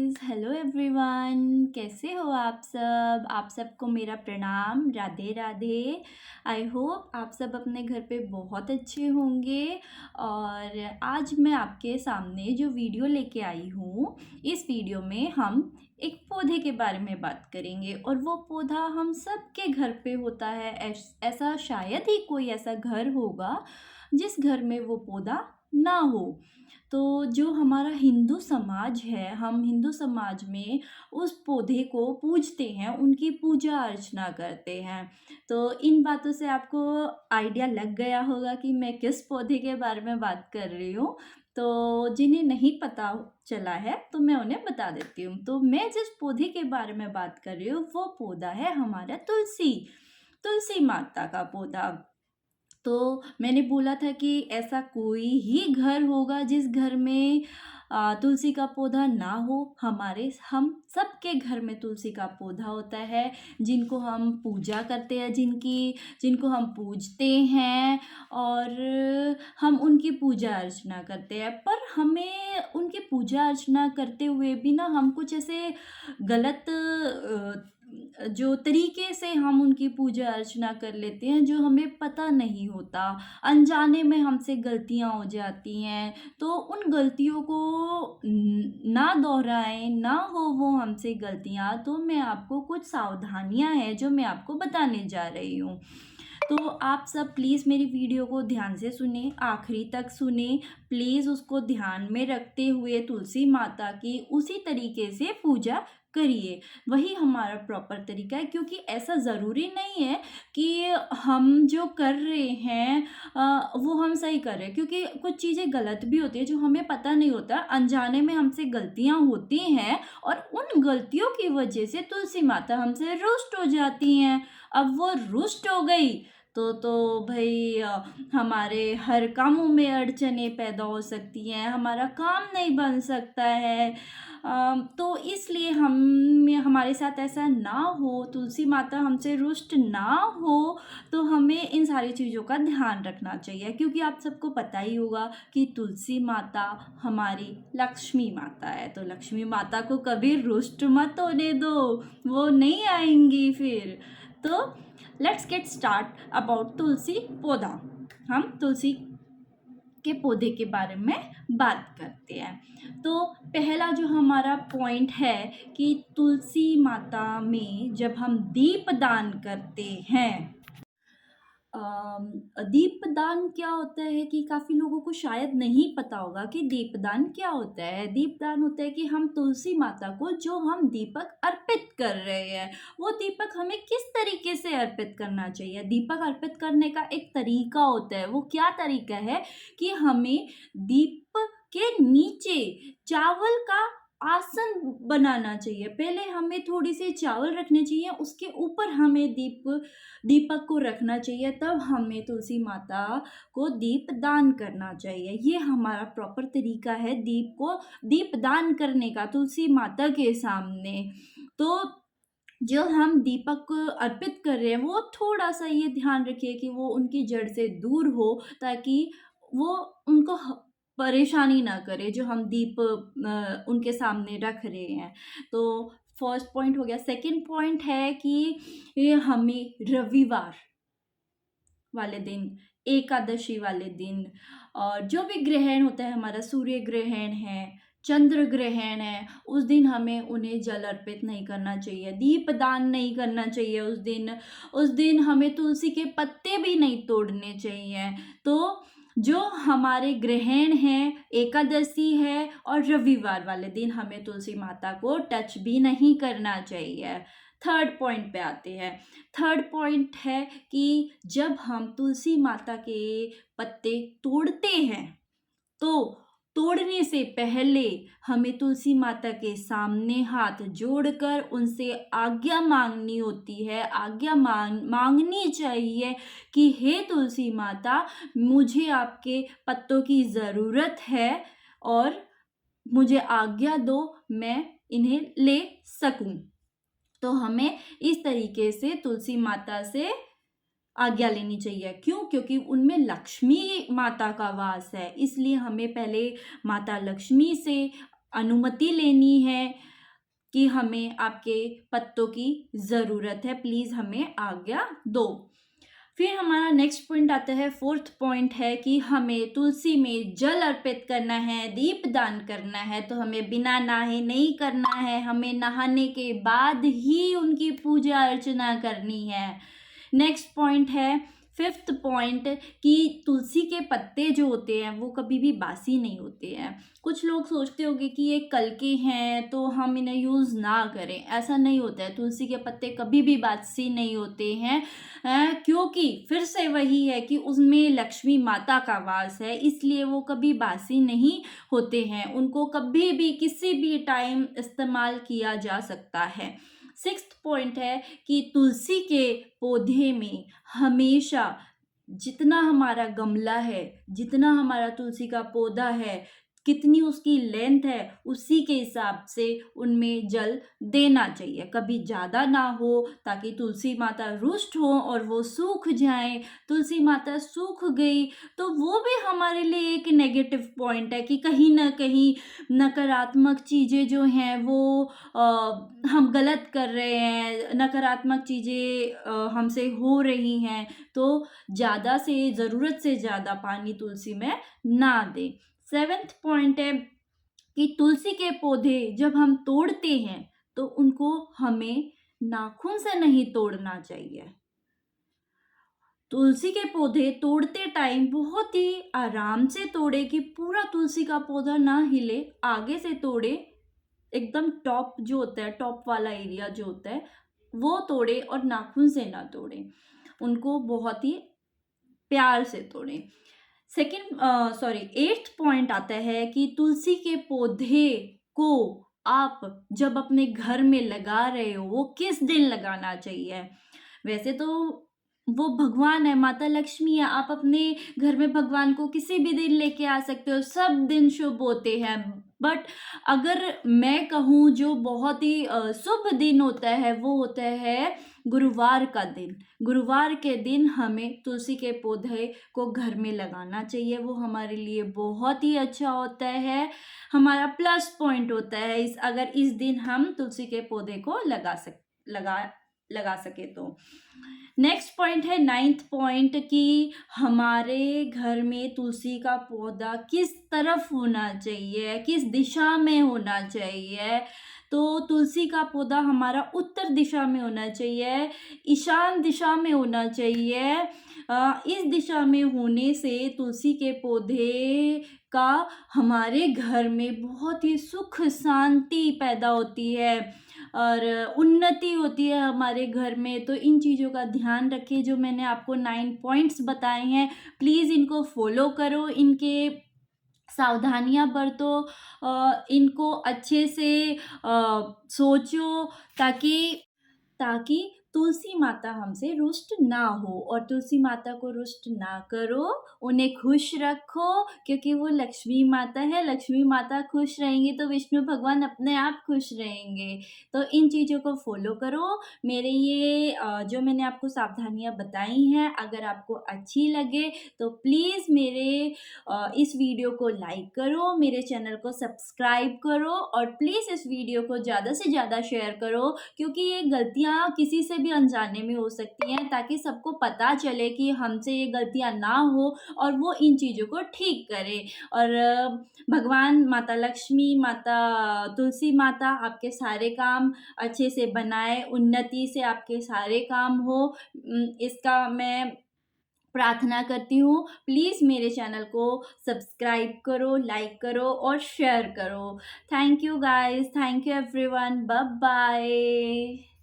Guys, hello everyone. कैसे हो आप सबको मेरा प्रणाम, राधे राधे। आई होप आप सब अपने घर पे बहुत अच्छे होंगे। और आज मैं आपके सामने जो वीडियो लेके आई हूँ, इस वीडियो में हम एक पौधे के बारे में बात करेंगे। और वो पौधा हम सब के घर पे होता है। ऐसा शायद ही कोई ऐसा घर होगा जिस घर में वो पौधा ना हो। तो जो हमारा हिंदू समाज है, हम हिंदू समाज में उस पौधे को पूजते हैं, उनकी पूजा अर्चना करते हैं। तो इन बातों से आपको आइडिया लग गया होगा कि मैं किस पौधे के बारे में बात कर रही हूँ। तो जिन्हें नहीं पता चला है तो मैं उन्हें बता देती हूँ। तो मैं जिस पौधे के बारे में बात कर रही हूँ वो पौधा है हमारा तुलसी। तुलसी माता का पौधा। तो मैंने बोला था कि ऐसा कोई ही घर होगा जिस घर में तुलसी का पौधा ना हो। हम सबके घर में तुलसी का पौधा होता है, जिनको हम पूजा करते हैं, जिनको हम पूजते हैं और हम उनकी पूजा अर्चना करते हैं। पर हमें उनकी पूजा अर्चना करते हुए भी ना हम कुछ ऐसे गलत जो तरीके से हम उनकी पूजा अर्चना कर लेते हैं, जो हमें पता नहीं होता। अनजाने में हमसे गलतियाँ हो जाती हैं। तो उन गलतियों को ना दोहराएं, ना हो वो हमसे गलतियाँ। तो मैं आपको कुछ सावधानियाँ हैं जो मैं आपको बताने जा रही हूँ। तो आप सब प्लीज़ मेरी वीडियो को ध्यान से सुने, आखिरी तक सुने। प्लीज़ उसको ध्यान में रखते हुए तुलसी माता की उसी तरीके से पूजा करिए। वही हमारा प्रॉपर तरीका है, क्योंकि ऐसा ज़रूरी नहीं है कि हम जो कर रहे हैं वो हम सही कर रहे हैं, क्योंकि कुछ चीज़ें गलत भी होती है जो हमें पता नहीं होता। अनजाने में हमसे गलतियाँ होती हैं और उन गलतियों की वजह से तुलसी माता हमसे रुष्ट हो जाती हैं। अब वो रुष्ट हो गई तो भाई हमारे हर कामों में अड़चनें पैदा हो सकती हैं, हमारा काम नहीं बन सकता है। तो इसलिए हमारे साथ ऐसा ना हो, तुलसी माता हमसे रुष्ट ना हो। तो हमें इन सारी चीज़ों का ध्यान रखना चाहिए, क्योंकि आप सबको पता ही होगा कि तुलसी माता हमारी लक्ष्मी माता है। तो लक्ष्मी माता को कभी रुष्ट मत होने दो, वो नहीं आएंगी फिर। तो लेट्स गेट स्टार्ट अबाउट तुलसी पौधा। हम तुलसी के पौधे के बारे में बात करते हैं। तो पहला जो हमारा पॉइंट है कि तुलसी माता में जब हम दीपदान करते हैं, दीपदान क्या होता है कि काफ़ी लोगों को शायद नहीं पता होगा कि दीपदान क्या होता है। दीपदान होता है कि हम तुलसी माता को जो हम दीपक अर्पित कर रहे हैं, वो दीपक हमें किस तरीके से अर्पित करना चाहिए। दीपक अर्पित करने का एक तरीका होता है। वो क्या तरीका है कि हमें दीप के नीचे चावल का आसन बनाना चाहिए। पहले हमें थोड़ी सी चावल रखने चाहिए, उसके ऊपर हमें दीपक को रखना चाहिए, तब हमें तुलसी माता को दीप दान करना चाहिए। ये हमारा प्रॉपर तरीका है दीप दान करने का तुलसी माता के सामने। तो जो हम दीपक अर्पित कर रहे हैं, वो थोड़ा सा ये ध्यान रखिए कि वो उनकी जड़ से दूर हो, ताकि वो उनको परेशानी ना करे जो हम दीप उनके सामने रख रहे हैं। तो फर्स्ट पॉइंट हो गया। सेकंड पॉइंट है कि ये हमें रविवार वाले दिन, एकादशी वाले दिन, और जो भी ग्रहण होता है, हमारा सूर्य ग्रहण है, चंद्र ग्रहण है, उस दिन हमें उन्हें जल अर्पित नहीं करना चाहिए, दीपदान नहीं करना चाहिए। उस दिन हमें तुलसी के पत्ते भी नहीं तोड़ने चाहिए। तो जो हमारे ग्रहण हैं, एकादशी है और रविवार वाले दिन हमें तुलसी माता को टच भी नहीं करना चाहिए। थर्ड पॉइंट पे आते हैं। थर्ड पॉइंट है कि जब हम तुलसी माता के पत्ते तोड़ते हैं, तो तोड़ने से पहले हमें तुलसी माता के सामने हाथ जोड़कर उनसे आज्ञा मांगनी होती है। आज्ञा मांगनी चाहिए कि हे तुलसी माता, मुझे आपके पत्तों की ज़रूरत है और मुझे आज्ञा दो, मैं इन्हें ले सकूं। तो हमें इस तरीके से तुलसी माता से आज्ञा लेनी चाहिए। क्यों? क्योंकि उनमें लक्ष्मी माता का वास है, इसलिए हमें पहले माता लक्ष्मी से अनुमति लेनी है। कि हमें आपके पत्तों की ज़रूरत है, प्लीज़ हमें आज्ञा दो। फिर हमारा नेक्स्ट पॉइंट आता है, फोर्थ पॉइंट है कि हमें तुलसी में जल अर्पित करना है, दीप दान करना है। तो हमें बिना नहाए नहीं करना है, हमें नहाने के बाद ही उनकी पूजा अर्चना करनी है। नेक्स्ट पॉइंट है, फिफ्थ पॉइंट, कि तुलसी के पत्ते जो होते हैं वो कभी भी बासी नहीं होते हैं। कुछ लोग सोचते होंगे कि ये कल के हैं तो हम इन्हें यूज़ ना करें, ऐसा नहीं होता है। तुलसी के पत्ते कभी भी बासी नहीं होते हैं, क्योंकि फिर से वही है कि उसमें लक्ष्मी माता का वास है, इसलिए वो कभी बासी नहीं होते हैं। उनको कभी भी किसी भी टाइम इस्तेमाल किया जा सकता है। सिक्स्थ पॉइंट है कि तुलसी के पौधे में हमेशा जितना हमारा गमला है, जितना हमारा तुलसी का पौधा है, कितनी उसकी लेंथ है, उसी के हिसाब से उनमें जल देना चाहिए। कभी ज़्यादा ना हो ताकि तुलसी माता रुष्ट हो और वो सूख जाए। तुलसी माता सूख गई तो वो भी हमारे लिए एक नेगेटिव पॉइंट है कि कहीं ना कहीं नकारात्मक चीज़ें जो हैं वो हम गलत कर रहे हैं, नकारात्मक चीज़ें हमसे हो रही हैं। तो ज़्यादा से ज़रूरत से ज़्यादा पानी तुलसी में ना दें। सेवेंथ पॉइंट है कि तुलसी के पौधे जब हम तोड़ते हैं तो उनको हमें नाखून से नहीं तोड़ना चाहिए। तुलसी के पौधे तोड़ते टाइम बहुत ही आराम से तोड़े कि पूरा तुलसी का पौधा ना हिले, आगे से तोड़े, एकदम टॉप जो होता है, टॉप वाला एरिया जो होता है वो तोड़े और नाखून से ना तोड़े, उनको बहुत ही प्यार से तोड़े। एट्थ पॉइंट आता है कि तुलसी के पौधे को आप जब अपने घर में लगा रहे हो वो किस दिन लगाना चाहिए। वैसे तो वो भगवान है, माता लक्ष्मी है, आप अपने घर में भगवान को किसी भी दिन लेके आ सकते हो, सब दिन शुभ होते हैं। बट अगर मैं कहूँ जो बहुत ही शुभ दिन होता है वो होता है गुरुवार का दिन। गुरुवार के दिन हमें तुलसी के पौधे को घर में लगाना चाहिए, वो हमारे लिए बहुत ही अच्छा होता है, हमारा प्लस पॉइंट होता है अगर इस दिन हम तुलसी के पौधे को लगा सके तो। नेक्स्ट पॉइंट है नाइन्थ पॉइंट कि हमारे घर में तुलसी का पौधा किस तरफ होना चाहिए, किस दिशा में होना चाहिए। तो तुलसी का पौधा हमारा उत्तर दिशा में होना चाहिए, ईशान दिशा में होना चाहिए। इस दिशा में होने से तुलसी के पौधे का हमारे घर में बहुत ही सुख शांति पैदा होती है और उन्नति होती है हमारे घर में। तो इन चीज़ों का ध्यान रखें, जो मैंने आपको 9 पॉइंट्स बताए हैं, प्लीज़ इनको फॉलो करो, इनके सावधानियां बरतो, इनको अच्छे से सोचो ताकि तुलसी माता हमसे रुष्ट ना हो। और तुलसी माता को रुष्ट ना करो, उन्हें खुश रखो, क्योंकि वो लक्ष्मी माता है। लक्ष्मी माता खुश रहेंगी तो विष्णु भगवान अपने आप खुश रहेंगे। तो इन चीज़ों को फॉलो करो। मेरे ये जो मैंने आपको सावधानियां बताई हैं, अगर आपको अच्छी लगे तो प्लीज़ मेरे इस वीडियो को लाइक करो, मेरे चैनल को सब्सक्राइब करो और प्लीज़ इस वीडियो को ज़्यादा से ज़्यादा शेयर करो, क्योंकि ये गलतियाँ किसी से भी अनजाने में हो सकती हैं, ताकि सबको पता चले कि हमसे ये गलतियाँ ना हो और वो इन चीज़ों को ठीक करे। और भगवान माता लक्ष्मी, माता तुलसी माता आपके सारे काम अच्छे से बनाए, उन्नति से आपके सारे काम हो, इसका मैं प्रार्थना करती हूँ। प्लीज़ मेरे चैनल को सब्सक्राइब करो, लाइक करो और शेयर करो। Thank you guys, thank you everyone, bye bye.